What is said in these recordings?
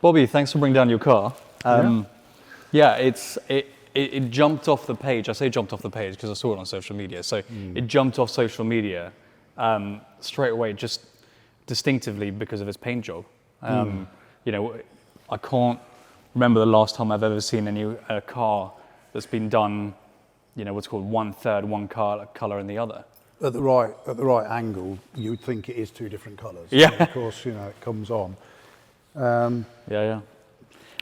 Bobby, thanks for bringing down your car. Yeah, it jumped off the page. I say jumped off the page because I saw it on social media. So it jumped off social media straight away, just distinctively because of its paint job. You know, I can't remember the last time I've ever seen a car that's been done, you know, what's called one color in the other. At the right angle, you would think it is two different colours. Yeah. And of course, you know, it comes on. Yeah.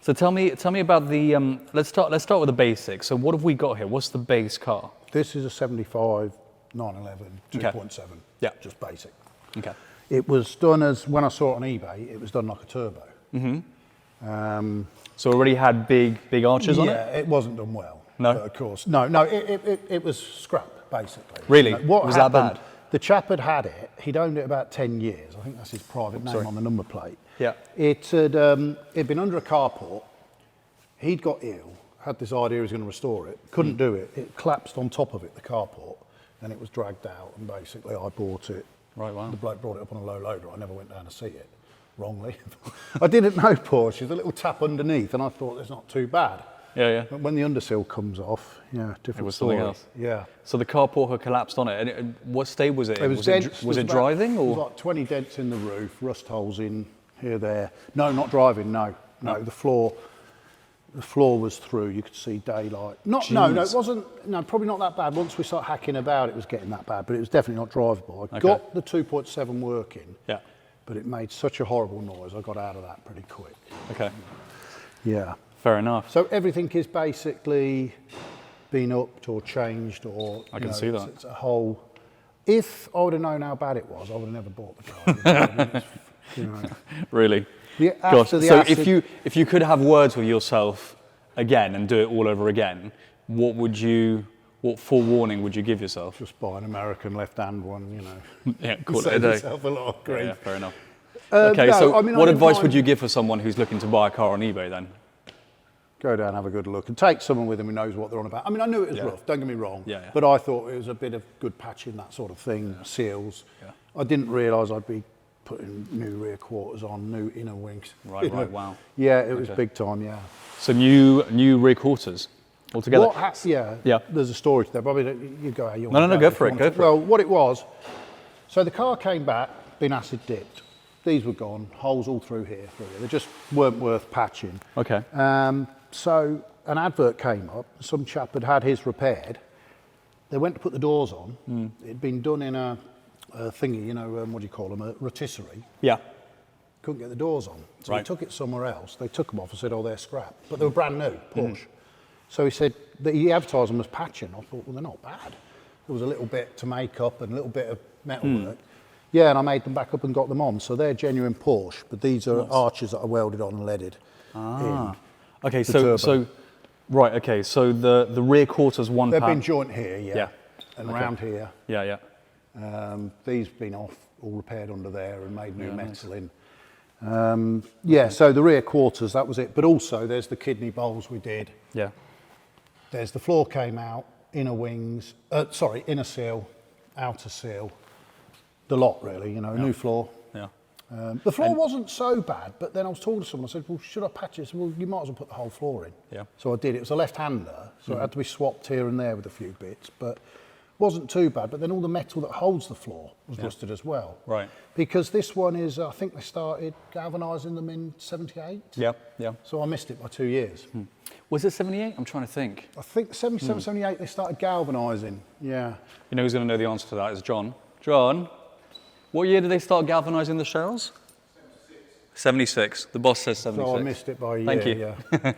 So tell me about the. Let's start with the basics. So what have we got here? What's the base car? This is a 75 911 2.7. Yeah. Just basic. Okay. It was done as, when I saw it on eBay, it was done like a turbo. So already had big arches on it? Yeah, it wasn't done well. No? Of course. No, it was scrap, basically. Really? You know, what was happened, that bad? The chap had it, he'd owned it about 10 years. I think that's his private name on the number plate. Yeah. It'd been under a carport. He'd got ill, had this idea he was going to restore it, couldn't do it. It collapsed on top of it, the carport, and it was dragged out, and basically I bought it. Right, wow. The bloke brought it up on a low loader. I never went down to see it, wrongly. I didn't know Porsche. There's a little tap underneath, and I thought it's not too bad. Yeah. But when the undersill comes off, yeah, different It was story. something else. Yeah. So the carport had collapsed on it. And what state was it in? Was it driving or? There was like 20 dents in the roof, rust holes in here, there. No, not driving. No. The floor was through. You could see daylight. No, it wasn't. No, probably not that bad. Once we started hacking about, it was getting that bad, but it was definitely not drivable. I got the 2.7 working. Yeah. But it made such a horrible noise. I got out of that pretty quick. Okay. Yeah. Fair enough. So everything is basically been upped or changed, or I can see that. It's a whole. If I would have known how bad it was, I would have never bought the car. You know. Really? Yeah. Gosh. So if you could have words with yourself again and do it all over again, what forewarning would you give yourself? Just buy an American left-hand one, you know. Yeah, call it a Save day. yourself a lot of grief. Yeah, fair enough. Okay, no, so I mean, what advice would you give for someone who's looking to buy a car on eBay then? Go down, have a good look, and take someone with them who knows what they're on about. I mean, I knew it was rough, don't get me wrong, but I thought it was a bit of good patching, that sort of thing, seals. Yeah. I didn't realise I'd be putting new rear quarters on, new inner wings. Right, wow. Yeah, it was big time, yeah. So new rear quarters altogether? Yeah, there's a story to that. Probably you go out. No, go for it. Well, what it was, so the car came back, been acid dipped. These were gone, holes all through here. They just weren't worth patching. Okay. So an advert came up, some chap had his repaired. They went to put the doors on. It'd been done in a thingy, you know, what do you call them, a rotisserie. Yeah. Couldn't get the doors on. So he took it somewhere else. They took them off and said, oh, they're scrap. But they were brand new, Porsche. So he said, that he advertised them as patching. I thought, well, they're not bad. There was a little bit to make up and a little bit of metalwork. Yeah, and I made them back up and got them on. So they're genuine Porsche, but these are arches that are welded on and leaded in. Okay, so the rear quarters They've been joint here, and around here. Yeah. These have been off, all repaired under there and made new metal in. So the rear quarters, that was it. But also there's the kidney bowls we did. Yeah. There's the floor came out, inner wings, inner seal, outer seal. The lot really, you know, new floor. Yeah. The floor wasn't so bad, but then I was talking to someone, I said, well, should I patch it? I said, well, you might as well put the whole floor in. Yeah. So I did. It was a left-hander, so it had to be swapped here and there with a few bits, but wasn't too bad. But then all the metal that holds the floor was rusted as well. Right. Because this one is, I think they started galvanising them in 78. Yeah. So I missed it by 2 years. Was it 78? I'm trying to think. I think 77, 78, they started galvanising. Yeah. You know who's going to know the answer to that is John. John, what year did they start galvanising the shells? 76. The boss says 76. So I missed it by a year. Thank you. Yeah.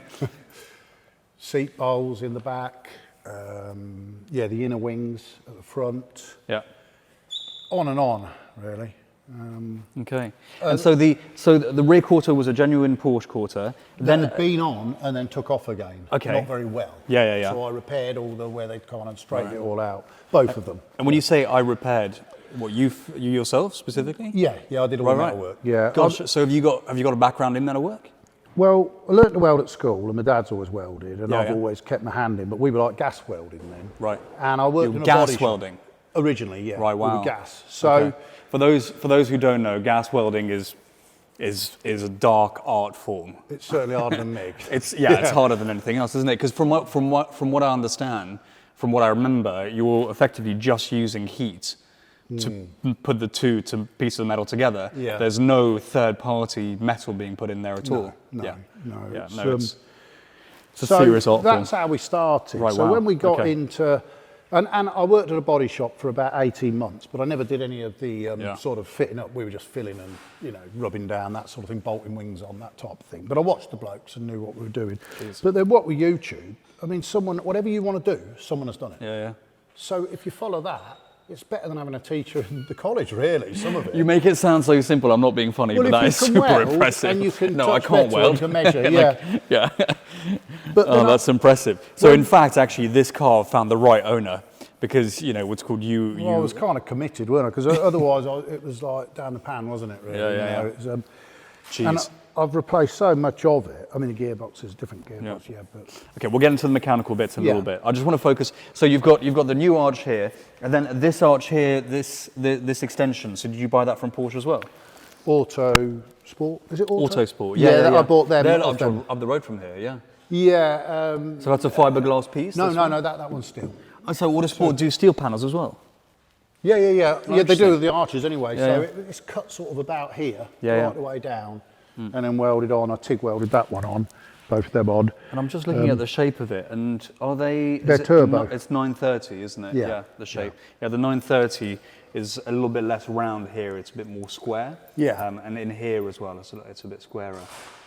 Seat bowls in the back. The inner wings at the front. Yeah. On and on, really. Okay. And so the rear quarter was a genuine Porsche quarter. Then it had been on and then took off again. Okay. Not very well. Yeah. So I repaired all the where they'd gone and straightened it all out. Both of them. And when you say I repaired, what you yourself specifically? Yeah. I did all the metalwork. Yeah. Gosh, so have you got a background in metalwork? Well, I learnt to weld at school, and my dad's always welded, and I've always kept my hand in. But we were like gas welding then. Right. And I worked in a body shop. Gas welding. Originally, yeah. Right. Wow. With gas. So for those who don't know, gas welding is is a dark art form. It's certainly harder than MIG. It's harder than anything else, isn't it? Because from what I understand, from what I remember, you're effectively just using heat to put the two pieces of metal together. Yeah. There's no third-party metal being put in there at all. No. It's a serious art form. That's how we started. Right, so wow. when we got into, and I worked at a body shop for about 18 months, but I never did any of the sort of fitting up. We were just filling and, you know, rubbing down, that sort of thing, bolting wings on, that type of thing. But I watched the blokes and knew what we were doing. Jeez. But then what with YouTube, I mean, whatever you want to do, someone has done it. Yeah. So if you follow that, it's better than having a teacher in the college, really, some of it. You make it sound so simple. I'm not being funny, but that is super impressive. And you can I touch can't metal weld. and can measure, Yeah. But That's impressive. So in fact, actually, this car found the right owner because, you know, what's called Well, I was kind of committed, weren't I? Because otherwise it was like down the pan, wasn't it, really? Yeah. It was, Jeez. and I've replaced so much of it. I mean, the gearbox is a different gearbox, but... Okay, we'll get into the mechanical bits in a little bit. I just want to focus. So you've got the new arch here, and then this arch here, this extension. So did you buy that from Porsche as well? Auto Sport, is it Auto? Auto Sport, I bought them. They're up the road from here, yeah. Yeah. So that's a fiberglass piece? No, that one's steel. Oh, so Autosport do steel panels as well? Yeah. Yeah, they do with the arches anyway. Yeah, so yeah. it's cut sort of about here, Yeah, right the way down, and then welded on. I TIG welded that one on, both of them on. And I'm just looking at the shape of it, and are they... They're turbo. It's 930, isn't it? Yeah. The shape. Yeah, the 930 is a little bit less round here. It's a bit more square. Yeah. And in here as well, it's a bit squarer.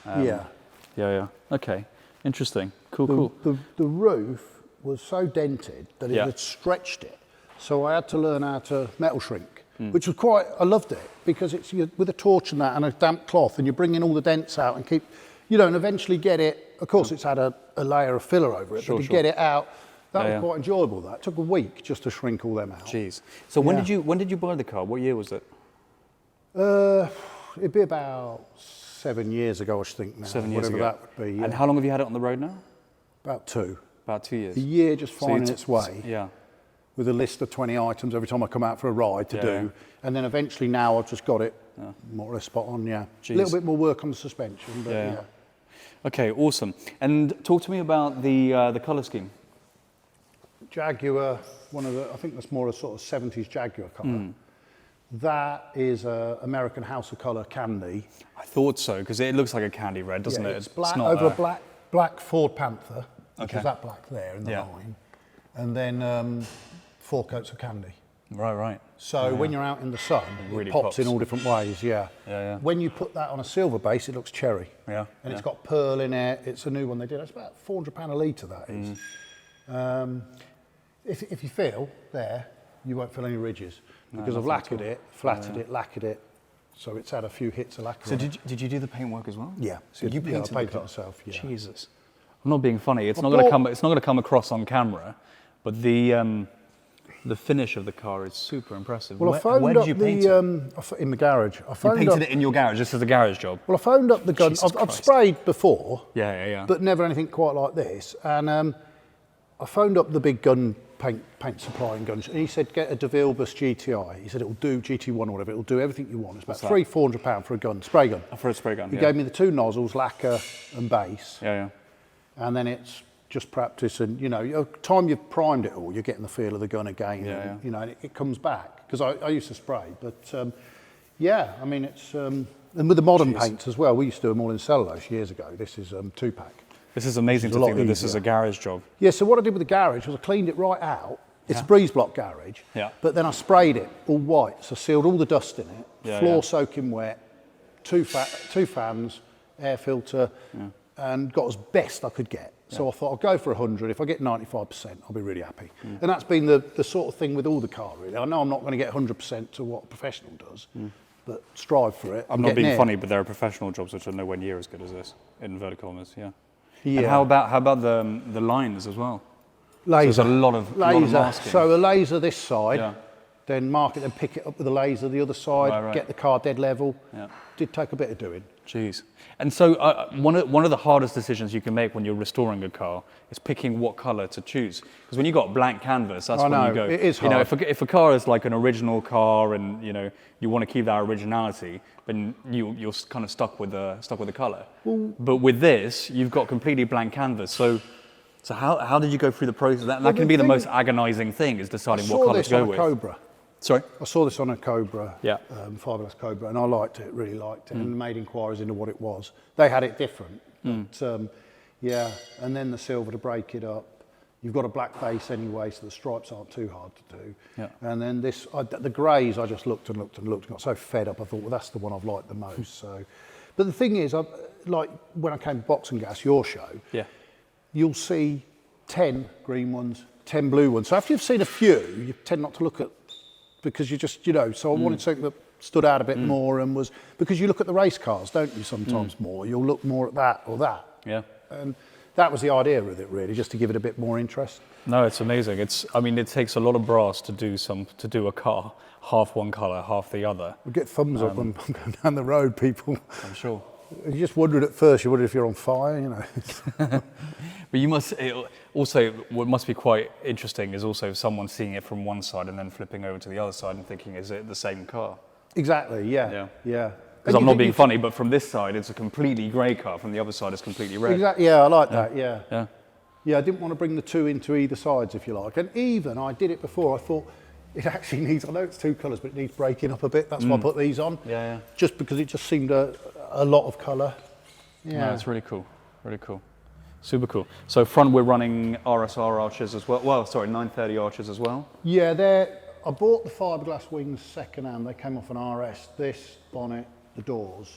Yeah. Okay, interesting. Cool. The roof was so dented that it had stretched it. So I had to learn how to metal shrink, which was I loved it, because it's with a torch and that and a damp cloth, and you're bringing all the dents out and keep, and eventually get it. Of course, it's had a layer of filler over it, but to get it out, that was quite enjoyable. That it took a week just to shrink all them out. Jeez. So when did you buy the car? What year was it? It'd be about 7 years ago, I think now. 7 years whatever ago. that would be. And how long have you had it on the road now? About 2. About 2 years. A year just finding its way. Yeah. With a list of 20 items every time I come out for a ride to do. And then eventually now I've just got it more or less spot on, A little bit more work on the suspension, but Okay, awesome. And talk to me about the colour scheme. Jaguar, I think that's more a sort of 70s Jaguar colour. That is American House of Colour candy. I thought so, because it looks like a candy red, doesn't it? It's black over a black Ford Panther, which is that black there in the line. And then 4 coats of candy. Right. So when you're out in the sun, it pops in all different ways, When you put that on a silver base, it looks cherry. And it's got pearl in it. It's a new one they did. It's about £400 a litre, that is. If you feel there, you won't feel any ridges. Because I've lacquered it, flattered it, lacquered it. So it's had a few hits of lacquer. So did you do the paintwork as well? Yeah. So you painted I painted it myself, Jesus. I'm not being funny. It's not going to come across on camera, but the finish of the car is super impressive. Well, where did you paint it? In the garage. You painted it in your garage, just as a garage job? Well, I phoned up the gun. I've sprayed before. Yeah. But never anything quite like this. And I phoned up the big gun paint supplying guns, and he said, get a DeVilbiss GTI. He said, it'll do GT1 or whatever. It'll do everything you want. It's about £300-400 for a gun, spray gun. For a spray gun, He gave me the 2 nozzles, lacquer and base. Yeah. And then it's just practice, and time you've primed it all, you're getting the feel of the gun again. And, it comes back, because I used to spray, but I mean, it's and with the modern paints as well. We used to do them all in cellulose years ago. This is 2-pack. This is amazing to think that this is a garage job. Yeah. So what I did with the garage was I cleaned it right out. It's a breeze block garage. Yeah. But then I sprayed it all white, so I sealed all the dust in it. Floor soaking wet, 2 fans, air filter, and got as best I could get. So I thought I'll go for 100. If I get 95%, I'll be really happy. And that's been the sort of thing with all the car, really. I know I'm not going to get 100% to what a professional does, but strive for it. I'm not being funny, but there are professional jobs which are nowhere near as good as this, in inverted commas, And how about the lines as well? Laser. So there's a lot of masking. So a laser this side, then mark it, then pick it up with a laser the other side, get the car dead level. Yeah. Did take a bit of doing. Jeez. And so one of the hardest decisions you can make when you're restoring a car is picking what color to choose. Because when you've got blank canvas, that's when you go. It is hard. You know, if a car is like an original car and you want to keep that originality, then you're kind of stuck with the color. Well, but with this, you've got completely blank canvas. So how did you go through the process? That can be the most agonizing thing, is deciding what color to go with. Cobra. Sorry? I saw this on a Cobra, fiberglass Cobra, and I liked it, really liked it, and made inquiries into what it was. They had it different, but and then the silver to break it up. You've got a black base anyway, so the stripes aren't too hard to do. Yeah. And then the greys, I just looked and got so fed up, I thought, well, that's the one I've liked the most. So, but the thing is, like when I came to Boxengasse, your show, you'll see 10 green ones, 10 blue ones. So after you've seen a few, you tend not to look at, because you just, so I wanted something that stood out a bit more, and was, because you look at the race cars, don't you, sometimes more. You'll look more at that or that. Yeah. And that was the idea with it, really, just to give it a bit more interest. No, it's amazing. It takes a lot of brass to do a car, half one colour, half the other. We get thumbs up when I'm going down the road, people. I'm sure. You just wondered at first, you wondered if you're on fire, But you must also, what must be quite interesting is also someone seeing it from one side and then flipping over to the other side and thinking, is it the same car? Exactly, yeah. Because I'm not being funny, but from this side it's a completely grey car, from the other side it's completely red. Exactly, yeah, I like that, yeah. Yeah, I didn't want to bring the two into either sides, if you like. And even, I did it before, I thought, it actually needs, I know it's two colours, but it needs breaking up a bit. That's why I put these on. Yeah. Just because it just seemed a lot of colour. Yeah. No, it's really cool, really cool. Super cool. So front we're running RSR arches as well. Well, sorry, 930 arches as well. Yeah, I bought the fiberglass wings second hand. They came off an RS, this bonnet, the doors,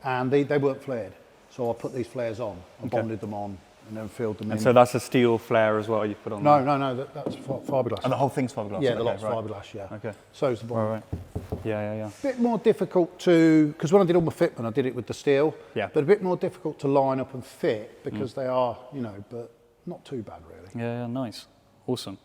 and they weren't flared. So I put these flares on, I bonded them on, and then filled them in. And so that's a steel flare as well you put on? No, that's fiberglass. And the whole thing's fiberglass? Yeah, the lot's fiberglass, yeah. Okay. So's the bonnet. Right. Yeah. Bit more difficult to, because when I did all my fitment, I did it with the steel. Yeah. But a bit more difficult to line up and fit, because they are, but not too bad really. Yeah, nice. Awesome.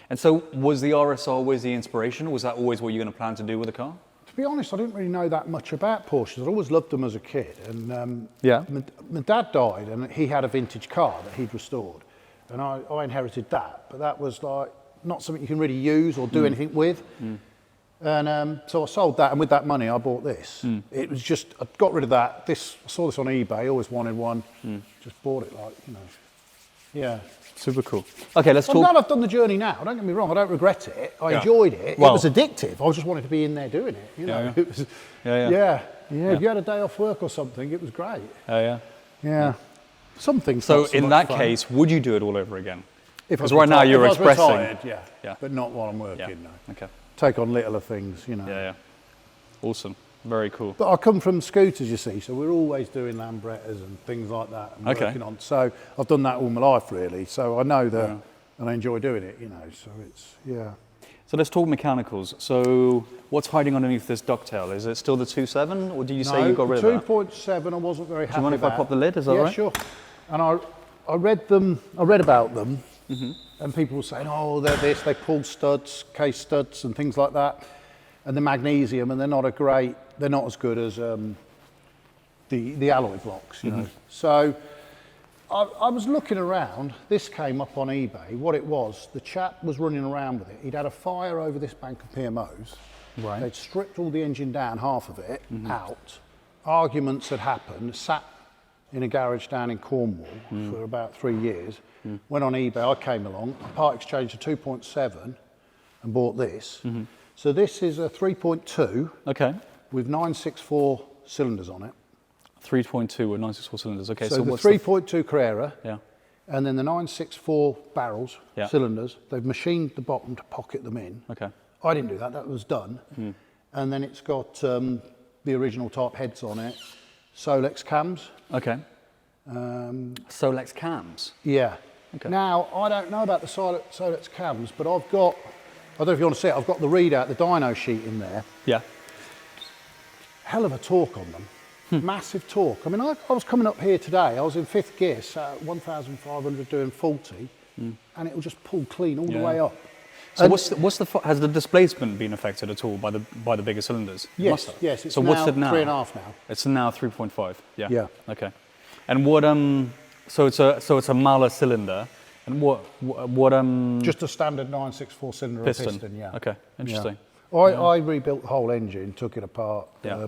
And so was the RSR always the inspiration, or was that always what you were going to plan to do with the car? To be honest, I didn't really know that much about Porsches. I'd always loved them as a kid. And my dad died, and he had a vintage car that he'd restored. And I inherited that, but that was like not something you can really use or do anything with. And so I sold that, and with that money, I bought this. It was just, I got rid of that. I saw this on eBay, always wanted one. Just bought it, yeah. Super cool. Okay, let's talk. I'm glad I've done the journey now. Don't get me wrong, I don't regret it. I enjoyed it. Well, it was addictive. I just wanted to be in there doing it. It was, if you had a day off work or something, it was great. Yeah. Something. So in that case, would you do it all over again? Because right now you're expressing. Retired, but not while I'm working. No. Okay. Take on littler things, Yeah. Awesome. Very cool. But I come from scooters, you see, so we're always doing Lambrettas and things like that and working on. So I've done that all my life, really. So I know that, and I enjoy doing it, so it's, So let's talk mechanicals. So what's hiding underneath this ducktail? Is it still the 2.7, or do you say you got rid of that? 2.7 I wasn't very happy about. Do you mind if I pop the lid, is that right? Yeah, sure. And I read about them, and people were saying, oh, they're this, they pull studs, case studs and things like that. And the magnesium, and they're not as good as the alloy blocks, So I was looking around, this came up on eBay. What it was, the chap was running around with it. He'd had a fire over this bank of PMOs. Right. They'd stripped all the engine down, half of it, out. Arguments had happened, sat in a garage down in Cornwall for about 3 years. Went on eBay, I came along, part exchanged a 2.7 and bought this. So this is a 3.2 with 964 cylinders on it. 3.2 with 964 cylinders, okay. So the 3.2 Carrera, yeah, and then the 964 barrels, cylinders, they've machined the bottom to pocket them in. Okay. I didn't do that, that was done. And then it's got the original type heads on it, Solex cams. Okay. Solex cams? Yeah. Okay. Now, I don't know about the Solex cams, but I've got, I don't know if you want to see it, I've got the readout, the dyno sheet in there. Yeah. Hell of a torque on them. Massive torque. I mean, I was coming up here today, I was in 5th gear, sat at 1,500 doing 40, and it will just pull clean all the way up. So has the displacement been affected at all by the bigger cylinders? Yes, yes. It's so now what's it now? 3.5 now. It's now 3.5. Yeah. Yeah. Okay. And what so it's a Mahler cylinder, and what just a standard 964 cylinder piston. Yeah. Okay. Interesting. Yeah. I rebuilt the whole engine, took it apart. Yeah.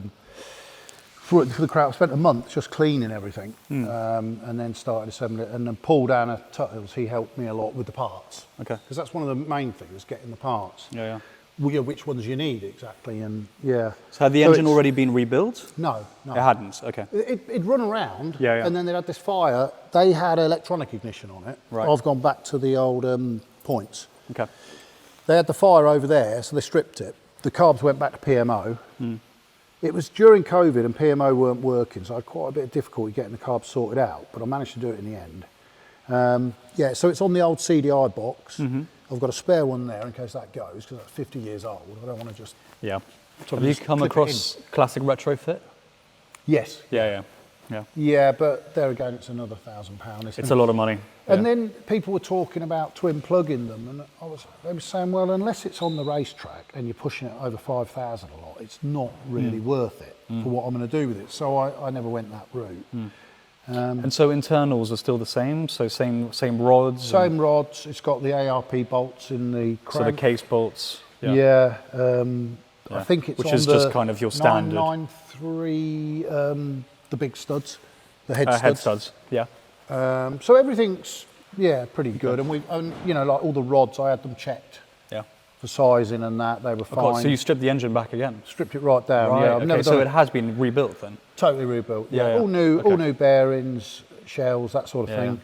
For the crowd, I spent a month just cleaning everything, and then started assembling it, and then Paul down at Tuttles, he helped me a lot with the parts. Okay. Because that's one of the main things, getting the parts. Yeah. Well, yeah, which ones you need exactly, and yeah. So had the engine already been rebuilt? No. It hadn't. Okay. It'd run around, Yeah. and then they had this fire. They had electronic ignition on it. Right. I've gone back to the old points. Okay. They had the fire over there, so they stripped it. The carbs went back to PMO. It was during COVID and PMO weren't working, so I had quite a bit of difficulty getting the carbs sorted out, but I managed to do it in the end. Yeah, so it's on the old CDI box. I've got a spare one there in case that goes, because that's 50 years old. I don't want to just... Yeah. Have you come across classic retrofit? Yes. Yeah. Yeah, but there again, it's another £1,000. It's a lot of money. And then people were talking about twin plugging them, and they were saying, well, unless it's on the racetrack and you're pushing it over 5,000 a lot, it's not really worth it for what I'm going to do with it. So I never went that route. And so internals are still the same? So same rods? Same rods. It's got the ARP bolts in the crank. So the case bolts? Yeah. I think it's which on is just kind of your standard 993, the big studs, the head studs. Head studs, yeah. So everything's pretty good, and like all the rods, I had them checked. Yeah. For sizing and that, they were fine. So you stripped the engine back again? Stripped it right down. Right, yeah. I've never done so it has been rebuilt then? Totally rebuilt. Yeah. All new bearings, shells, that sort of thing.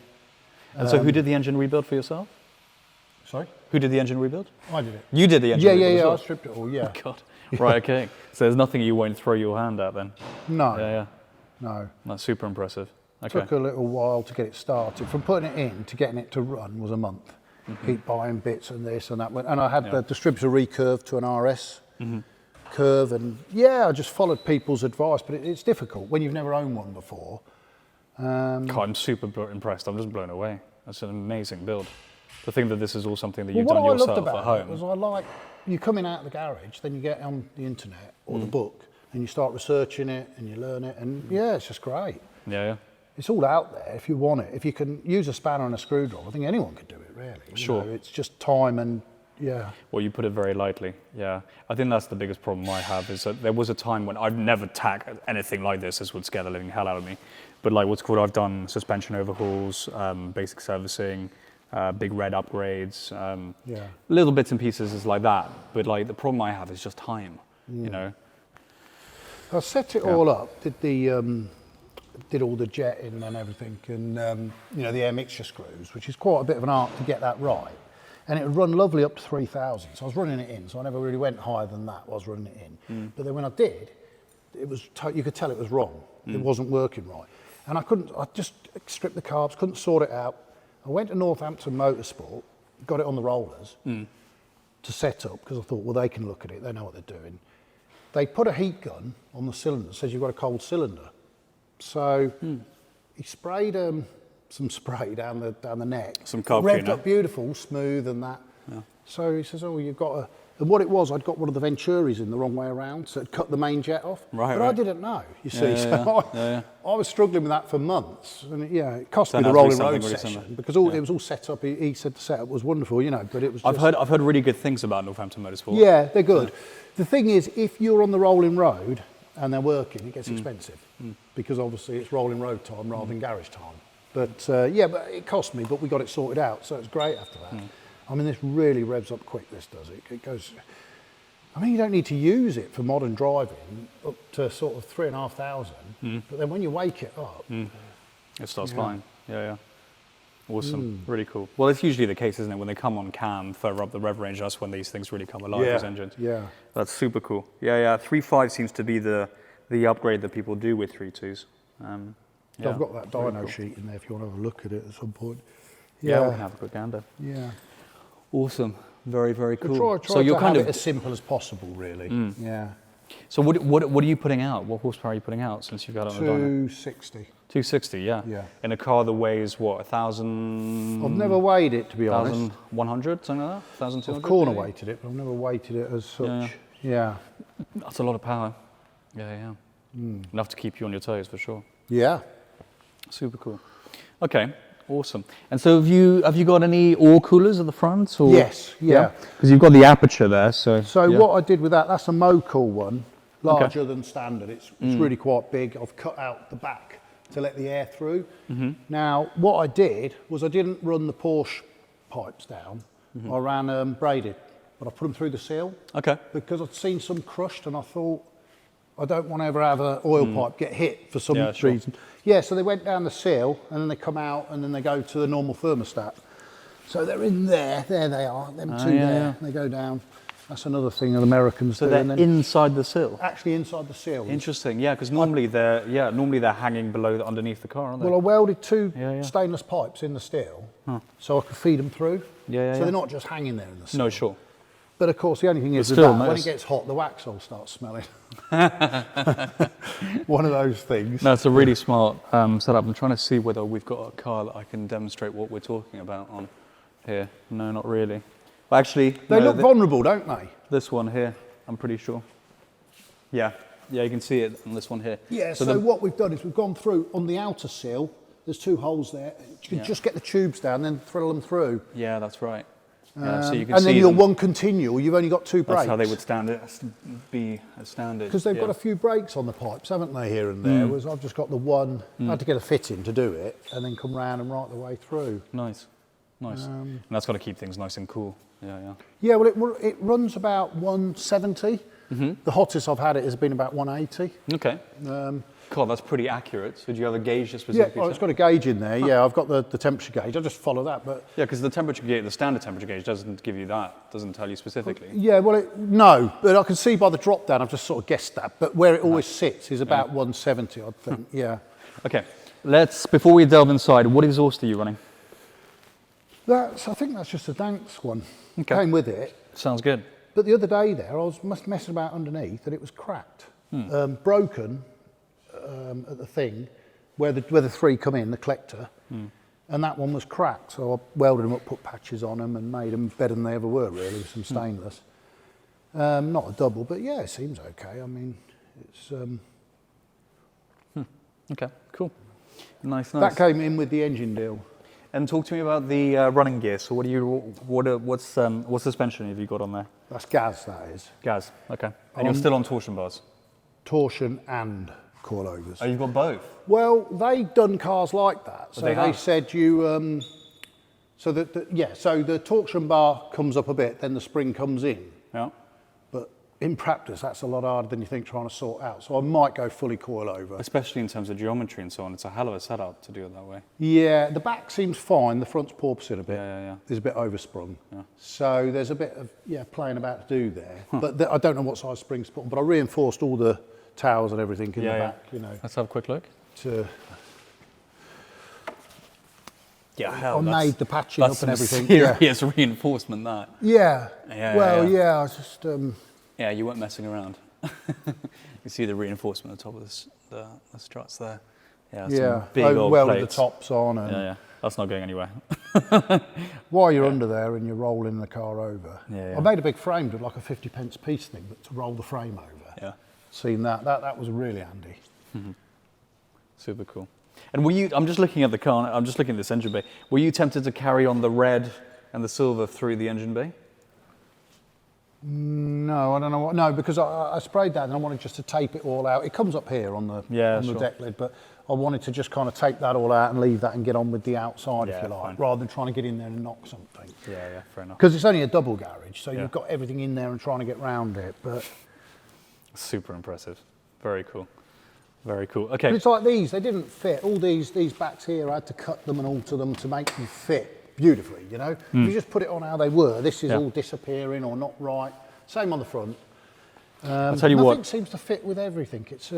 And so who did the engine rebuild for yourself? Sorry? Who did the engine rebuild? I did it. You did the engine rebuild as well? I stripped it all, yeah. Oh God. Right, okay. So there's nothing you won't throw your hand at then? No. Yeah. No. That's super impressive. Okay. Took a little while to get it started. From putting it in to getting it to run was a month. Keep buying bits and this and that. And I had the distributor recurved to an RS curve, and I just followed people's advice, but it's difficult when you've never owned one before. God, I'm super impressed. I'm just blown away. That's an amazing build. To think that this is all something that you've done yourself at home. What I loved about it was you coming out of the garage, then you get on the internet or the book, and you start researching it and you learn it, and it's just great. Yeah. It's all out there if you want it. If you can use a spanner and a screwdriver, I think anyone could do it, really. Sure. It's just time and, Well, you put it very lightly, yeah. I think that's the biggest problem I have, is that there was a time when I've never tacked anything like this. This would scare the living hell out of me. But like what's called, I've done suspension overhauls, basic servicing, big red upgrades, little bits and pieces is like that. But like the problem I have is just time, you know. I set it all up, did all the jetting and everything, and the air mixture screws, which is quite a bit of an art to get that right. And it would run lovely up to 3,000. So I was running it in, so I never really went higher than that. I was running it in. But then when I did, it was you could tell it was wrong. It wasn't working right. And I just stripped the carbs, couldn't sort it out. I went to Northampton Motorsport, got it on the rollers to set up, because I thought, well, they can look at it, they know what they're doing. They put a heat gun on the cylinder, says you've got a cold cylinder. So he sprayed some spray down the neck. Some carb revved cleaner. up beautiful, smooth and that. Yeah. So he says, you've got a... And what it was, I'd got one of the Venturis in the wrong way around, so it cut the main jet off. But I didn't know, you see. I was struggling with that for months. And it cost me the rolling road session, because it was all set up. He said the setup was wonderful, but it was just... I've heard really good things about Northampton Motorsport. Yeah, they're good. The thing is, if you're on the rolling road and they're working, it gets expensive, because obviously it's rolling road time rather than garage time. But but it cost me, but we got it sorted out, so it's great after that. I mean, this really revs up quick, this does. It goes... I mean, you don't need to use it for modern driving up to sort of 3,500, but then when you wake it up... It starts flying, yeah. Awesome, really cool. Well, it's usually the case, isn't it? When they come on cam, further up the rev range, that's when these things really come alive, these engines. Yeah. That's super cool. Yeah, 3.5 seems to be the upgrade that people do with 3.2s. I've got that dyno sheet in there if you want to have a look at it at some point. Yeah, we can have a quick gander. Yeah. Awesome. Very, very cool. Try so you're to have it as simple as possible, really. Yeah. So what are you putting out? What horsepower are you putting out since you've got it on the dyno? 260. 260, yeah. Yeah. In a car that weighs what, 1,000? I've never weighed it, to be honest. 1,100, something like that? 1,200? I've corner weighted it, but I've never weighted it as such. Yeah. That's a lot of power. Yeah. Enough to keep you on your toes for sure. Yeah. Super cool. Okay, awesome. And so have you got any ore coolers at the front? Or? Yes, yeah. Because you've got the aperture there, so. So yeah. what I did with that, that's a Mocool one, larger than standard. It's really quite big. I've cut out the back to let the air through. Now, what I did was I didn't run the Porsche pipes down. I ran braided, but I put them through the seal. Okay. Because I'd seen some crushed and I thought, I don't want to ever have an oil pipe get hit for some reason. Yeah, so they went down the seal and then they come out and then they go to the normal thermostat. So they're in there they are, them two there, they go down. That's another thing that Americans do. So they're inside the seal? Actually inside the seal. Interesting, yeah, because normally they're hanging below, underneath the car, aren't they? Well, I welded two stainless pipes in the steel so I could feed them through. So they're not just hanging there in the seal. No, sure. But of course, the only thing is with that, when it gets hot, the wax all starts smelling. One of those things. No, it's a really smart setup. I'm trying to see whether we've got a car that I can demonstrate what we're talking about on here. No, not really. But actually, they look vulnerable, don't they? This one here, I'm pretty sure. Yeah, you can see it on this one here. Yeah, so what we've done is we've gone through on the outer seal. There's two holes there. You can just get the tubes down, then thrill them through. Yeah, that's right. So you can and see then you're one continual, you've only got two brakes. That's how they would be as standard. Because they've got a few brakes on the pipes, haven't they, here and there? Whereas I've just got the one, I had to get a fit in to do it, and then come round and right the way through. Nice. And that's got to keep things nice and cool. Yeah, well, it runs about 170. The hottest I've had it has been about 180. Okay. God, that's pretty accurate. So do you have a gauge specifically? Yeah, well, it's got a gauge in there. Yeah, I've got the temperature gauge. I just follow that. But yeah, because the temperature gauge, the standard temperature gauge, doesn't give you that. Doesn't tell you specifically. Yeah, well, no, but I can see by the drop down. I've just sort of guessed that. But where it always sits is about 170, I think. Yeah. Okay. Before we delve inside, what exhaust are you running? I think that's just a Danks one. Okay. Came with it. Sounds good. But the other day there, I was messing about underneath, and it was cracked, broken. At the thing where the three come in, the collector, and that one was cracked. So I welded them up, put patches on them, and made them better than they ever were, really, with some stainless. Not a double, but yeah, it seems okay. I mean, it's. Okay, cool, nice. That came in with the engine deal. And talk to me about the running gear. So what's suspension have you got on there? That's gas, that is. Gas. Okay. And you're still on torsion bars. Torsion and coilovers. Oh, you've got both? Well, they've done cars like that. So they said you, so the torsion bar comes up a bit, then the spring comes in. Yeah. But in practice, that's a lot harder than you think trying to sort out. So I might go fully coilover. Especially in terms of geometry and so on. It's a hell of a setup to do it that way. Yeah, the back seems fine. The front's porpoising a bit. Yeah. There's a bit oversprung. Yeah. So there's a bit of, playing about to do there. But I don't know what size springs to put on, but I reinforced all the towers and everything in the back, Let's have a quick look. I made the patching up and everything. Serious reinforcement, that. Yeah. I was just... Yeah, you weren't messing around. You see the reinforcement at the top of the struts there. Yeah, big old welded plates. the tops on. And yeah, that's not going anywhere. While you're under there and you're rolling the car over. I made a big frame with like a 50p piece thing, but to roll the frame over. Yeah. Seen that was really handy. Super cool. And I'm just looking at the car, I'm just looking at this engine bay. Were you tempted to carry on the red and the silver through the engine bay? No, I don't know what. No, because I sprayed that and I wanted just to tape it all out. It comes up here on the deck lid, but I wanted to just kind of tape that all out and leave that and get on with the outside, if you like, rather than trying to get in there and knock something. Yeah, fair enough. Because it's only a double garage, so you've got everything in there and trying to get round it, but... Super impressive. Very cool. Very cool. Okay. But it's like these, they didn't fit. All these backs here, I had to cut them and alter them to make them fit beautifully, you know? If you just put it on how they were, this is all disappearing or not right. Same on the front. I'll tell you what. Nothing seems to fit with everything. It's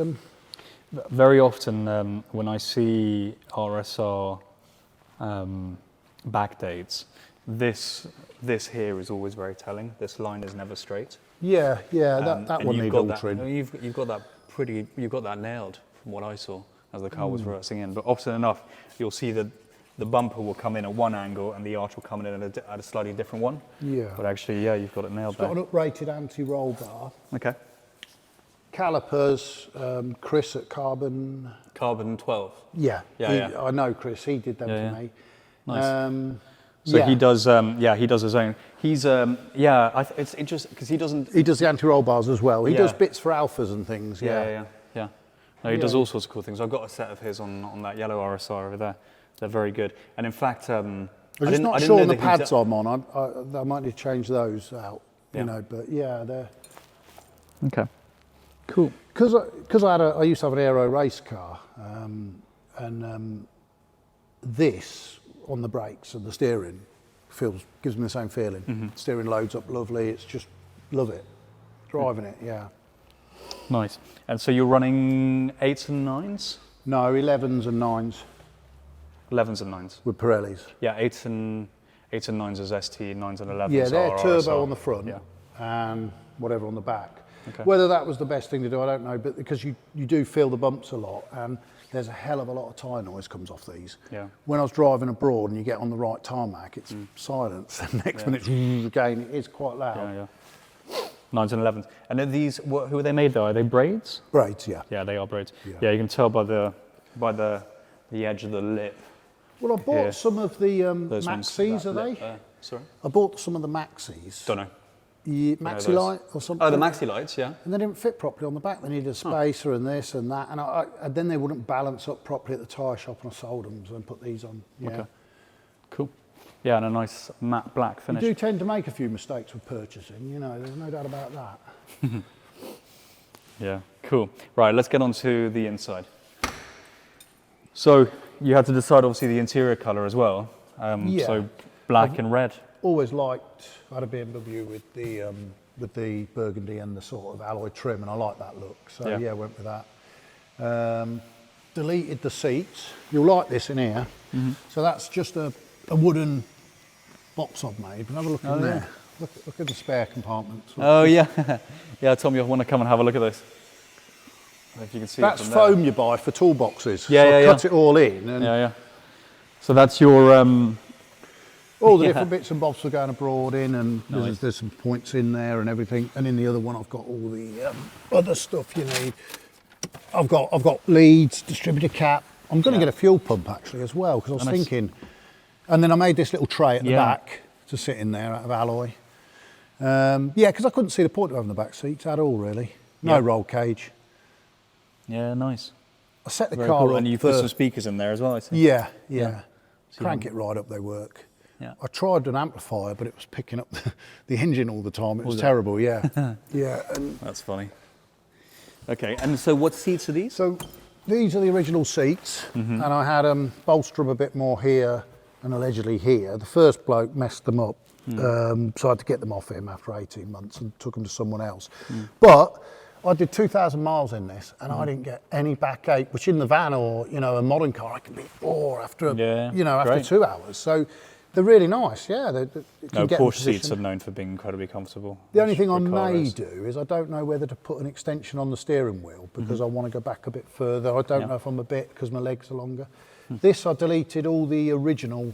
very often when I see RSR backdates, this here is always very telling. This line is never straight. Yeah, that one needs altering. You've got that nailed from what I saw as the car was reversing in. But often enough, you'll see that the bumper will come in at one angle and the arch will come in at a slightly different one. Yeah. But actually, yeah, you've got it nailed there. It's got an uprated anti-roll bar. Okay. Calipers, Chris at Carbon 12. Yeah, Yeah. I know Chris. He did them for me. Nice. So he does. He does his own. He's it's interesting because he doesn't. He does the anti-roll bars as well. He does bits for Alphas and things. Yeah. No, he does all sorts of cool things. I've got a set of his on that yellow RSR over there. They're very good. And in fact, I'm just not sure on the pads I'm on. I might need to change those out. You know, but yeah, they're okay. Cool. Because I used to have an aero race car, and this on the brakes and the steering gives me the same feeling. Mm-hmm. Steering loads up lovely. It's just love it. Driving it, yeah. Nice. And so you're running 8s and 9s? No, 11s and 9s. 11s and 9s. With Pirellis. Yeah, 8s and 9s as ST, 9s and 11s. Yeah, they're turbo RSR. on the front and whatever on the back. Okay. Whether that was the best thing to do, I don't know, but because you do feel the bumps a lot, and there's a hell of a lot of tyre noise comes off these. Yeah. When I was driving abroad and you get on the right tarmac, it's silence, and next minute, again, it is quite loud. Yeah. 9s and 11s. And are these, who are they made though? Are they braids? Braids, yeah. Yeah, they are braids. Yeah, you can tell by the edge of the lip. Well, I bought some of the Maxis, are they? Sorry? I bought some of the Maxis. Don't know. Maxi Light or something. Oh, the Maxi Lights, yeah. And they didn't fit properly on the back. They needed a spacer and this and that. And then they wouldn't balance up properly at the tyre shop, and I sold them, so I put these on. Yeah. Okay. Cool. Yeah, and a nice matte black finish. You do tend to make a few mistakes with purchasing, you know, there's no doubt about that. Yeah, cool. Right, let's get on to the inside. So you had to decide, obviously, the interior colour as well. So black and red. Always liked, I had a BMW with the burgundy and the sort of alloy trim, and I like that look. So yeah, went with that. Deleted the seats. You'll like this in here. Mm-hmm. So that's just a wooden box I've made. But have a look in there. Look at the spare compartments. Oh yeah, yeah. Tommy, I want to come and have a look at this. If you can see. That's it foam there. You buy for toolboxes. Yeah, so I cut it all in. And So that's your. All the different bits and bobs for going abroad in, and there's some points in there and everything. And in the other one, I've got all the other stuff you need. I've got leads, distributor cap. I'm going to get a fuel pump actually as well, because I was thinking. And then I made this little tray at the back to sit in there out of alloy. Because I couldn't see the point of having the back seats at all really. No roll cage. Yeah, nice. I set the Very car cool. up. And you put some speakers in there as well, I think. Yeah. Crank it right up, they work. Yeah. I tried an amplifier, but it was picking up the engine all the time. It was terrible, yeah. And that's funny. Okay, and so what seats are these? So these are the original seats, and I had them bolster them a bit more here and allegedly here. The first bloke messed them up, so I had to get them off him after 18 months and took them to someone else. But I did 2,000 miles in this, and I didn't get any backache, which in the van or a modern car I can be bored after after 2 hours. So they're really nice, Porsche seats are known for being incredibly comfortable. The only thing I may do is I don't know whether to put an extension on the steering wheel, because I want to go back a bit further. I don't know if I'm a bit, because my legs are longer. This, I deleted all the original,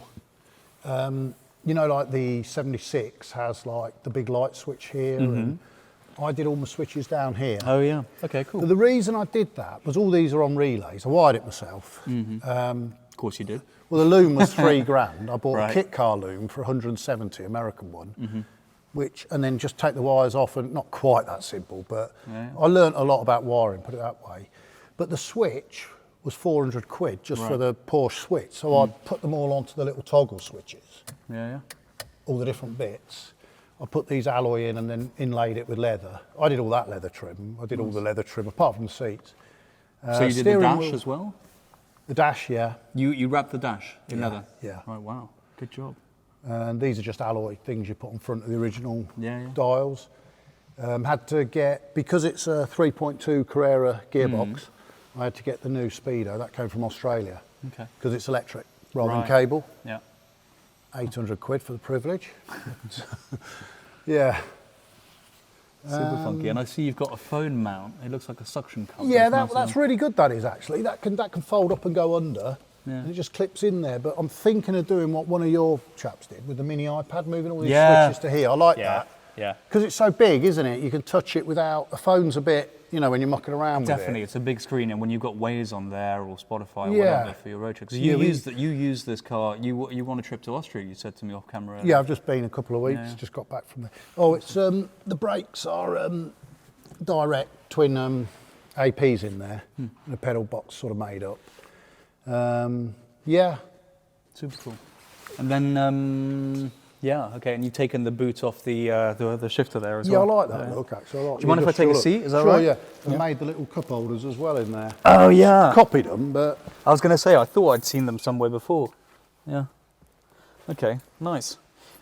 like the 76 has like the big light switch here, and I did all my switches down here. Oh yeah, okay, cool. But the reason I did that was all these are on relays. I wired it myself. Of course you did. Well, the loom was $3,000. I bought a kit car loom for 170, American one, and then just take the wires off, and not quite that simple, but I learnt a lot about wiring, put it that way. But the switch was 400 quid just for the Porsche switch. So I put them all onto the little toggle switches. All the different bits. I put these alloy in and then inlaid it with leather. I did all that leather trim. I did all the leather trim, apart from the seats. So you did the dash as well? The dash, yeah. You wrapped the dash in leather? Yeah. Right, wow, good job. And these are just alloy things you put on front of the original dials. Had to get, because it's a 3.2 Carrera gearbox, I had to get the new Speedo. That came from Australia. Okay. Because it's electric rather than cable. Yeah. 800 quid for the privilege. Yeah. Super funky. And I see you've got a phone mount. It looks like a suction cup. Yeah, that's really good, that is, actually. That can fold up and go under, and it just clips in there. But I'm thinking of doing what one of your chaps did with the mini iPad, moving all these switches to here. I like that. Yeah. Because it's so big, isn't it? You can touch it without, a phone's a bit, you know, when you're mucking around with it. Definitely, it's a big screen, and when you've got Waze on there or Spotify or whatever for your road trip. Because you use this car, you were on a trip to Austria, you said to me off camera earlier. Yeah, I've just been a couple of weeks, just got back from there. Oh, it's, the brakes are direct twin APs in there, and a pedal box sort of made up. Yeah. Super cool. And then, okay, and you've taken the boot off the shifter there as well. Yeah, I like that look, actually. Do you mind if I take a seat? Is that right? right? Yeah. I made the little cup holders as well in there. Oh, yeah. Copied them, but... I was going to say, I thought I'd seen them somewhere before. Yeah. Okay, nice.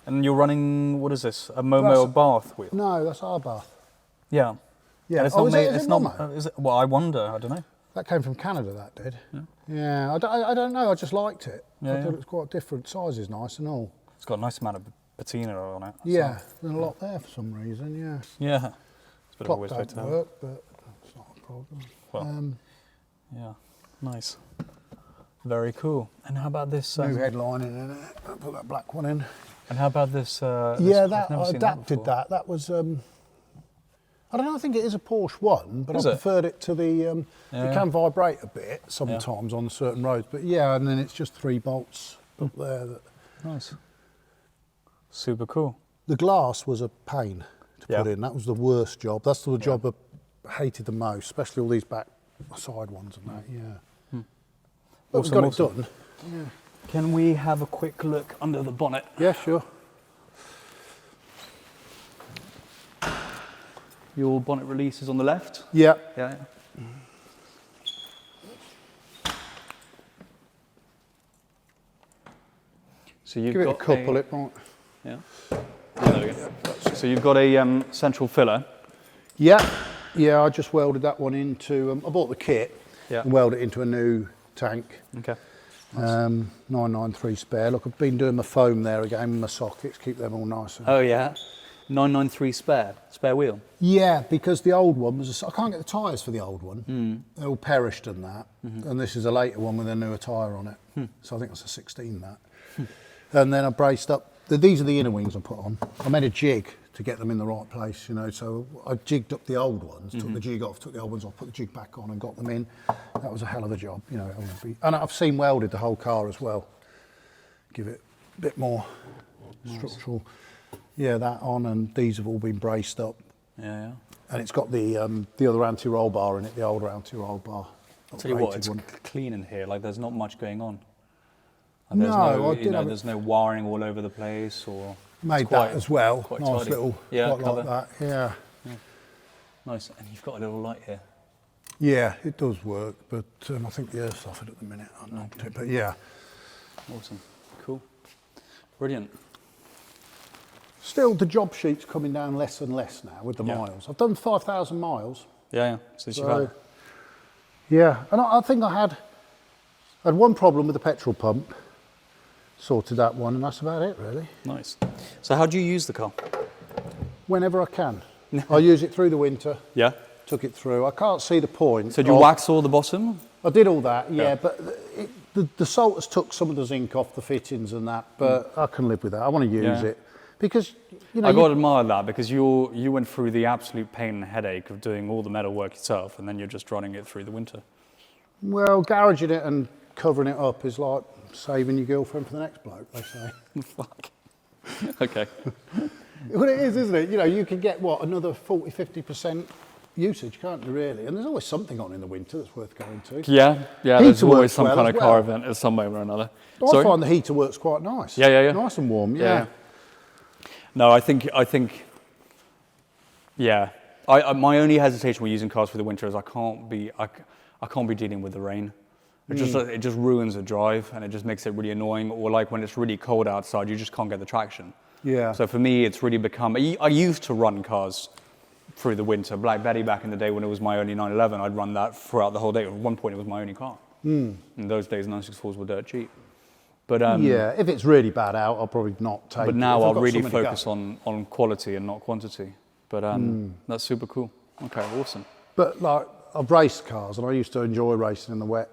And you're running, what is this, a Momo Bath wheel? No, that's our Bath. Yeah. Yeah, it's not made, it's not, is it, well, I wonder, I don't know. That came from Canada, that did. Yeah, I don't know, I just liked it. I thought it was quite different, size is nice and all. It's got a nice amount of patina on it. Yeah, there's a lot there for some reason, yeah. Yeah. It's a bit Clock of a don't work, but that's not a problem. Well, yeah, nice. Very cool. And how about this? New headlining in it, I'll put that black one in. And how about this? Yeah, that I adapted that. That was, I don't know, I think it is a Porsche 1, but I preferred it to the, it can vibrate a bit sometimes on certain roads, but yeah, and then it's just 3 bolts up there. Nice. Super cool. The glass was a pain to put in. That was the worst job. That's the job I hated the most, especially all these back side ones and that, yeah. But we got it done. Yeah. Can we have a quick look under the bonnet? Yeah, sure. Your bonnet release is on the left? Yeah. Yeah. So you've Give got it a couple, it might. Yeah. There we go. So you've got a central filler. Yeah. Yeah, I just welded that one into, I bought the kit and welded it into a new tank. Okay. Nice. 993 spare. Look, I've been doing my foam there again with my sockets, keep them all nice. Oh yeah. 993 spare wheel? Yeah, because the old one was, I can't get the tyres for the old one. They're all perished and that. And this is a later one with a newer tyre on it. So I think that's a 16 that. And then I braced up, these are the inner wings I put on. I made a jig to get them in the right place, you know, so I jigged up the old ones, took the jig off, took the old ones off, put the jig back on and got them in. That was a hell of a job, you know. And I've seen welded the whole car as well. Give it a bit more structural. Yeah, that on, and these have all been braced up. Yeah. And it's got the other anti-roll bar in it, the older anti-roll bar. I'll tell you what, it's clean in here, like there's not much going on. Like, there's no wiring all over the place, or... Made that as well, nice tidy. little, quite like that, yeah. Nice, and you've got a little light here. Yeah, it does work, but I think the earth's off it at the minute, but yeah. Awesome, cool, brilliant. Still, the job sheet's coming down less and less now with the miles. I've done 5,000 miles. Yeah, since you've had. Yeah, and I think I had one problem with the petrol pump. Sorted that one, and that's about it, really. Nice. So how do you use the car? Whenever I can. I use it through the winter. Yeah. Took it through. I can't see the point. So do you wax all the bottom? I did all that, yeah, but the salt has took some of the zinc off the fittings and that, but I can live with that. I want to use it. Because, you know... I got to admire that, because you went through the absolute pain and headache of doing all the metal work yourself, and then you're just running it through the winter. Well, garaging it and covering it up is like saving your girlfriend for the next bloke, they say. Fuck. Okay. Well, it is, isn't it? You know, you can get, what, another 40, 50% usage, can't you, really? And there's always something on in the winter that's worth going to. Yeah, there's always some kind of car event in some way or another. I find the heater works quite nice. Yeah. Nice and warm, yeah. No, I think, my only hesitation with using cars for the winter is I can't be dealing with the rain. It just ruins the drive, and it just makes it really annoying. Or like when it's really cold outside, you just can't get the traction. Yeah. So for me, it's really become. I used to run cars through the winter. Black Betty back in the day when it was my only 911, I'd run that throughout the whole day. At one point, it was my only car. In those days, 964s were dirt cheap. But yeah, if it's really bad out, I'll probably not take it. But now I'll really focus on quality and not quantity. But that's super cool. Okay, awesome. But like, I've raced cars, and I used to enjoy racing in the wet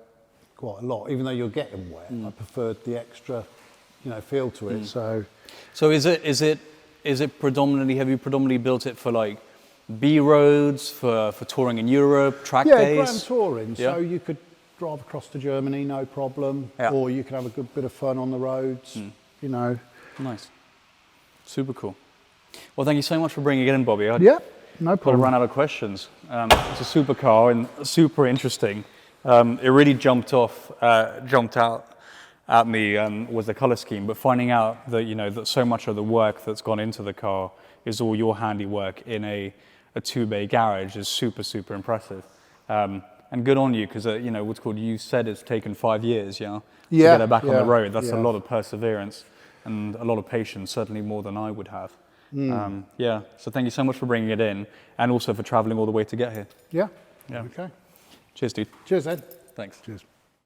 quite a lot. Even though you're getting wet, I preferred the extra, feel to it. So is it predominantly? Have you predominantly built it for like B roads, for touring in Europe, track days? Yeah, grand touring. So you could drive across to Germany, no problem, or you can have a good bit of fun on the roads. Nice. Super cool. Well, thank you so much for bringing it in, Bobby. No problem. I ran out of questions. It's a super car and super interesting. It really jumped out at me was the color scheme, but finding out that that so much of the work that's gone into the car is all your handiwork in a two-bay garage is super impressive. And good on you, because what's called, you said it's taken 5 years, to get it back on the road. That's a lot of perseverance and a lot of patience, certainly more than I would have. So thank you so much for bringing it in, and also for traveling all the way to get here. Yeah. Okay. Cheers, dude. Cheers, Ed. Thanks. Cheers.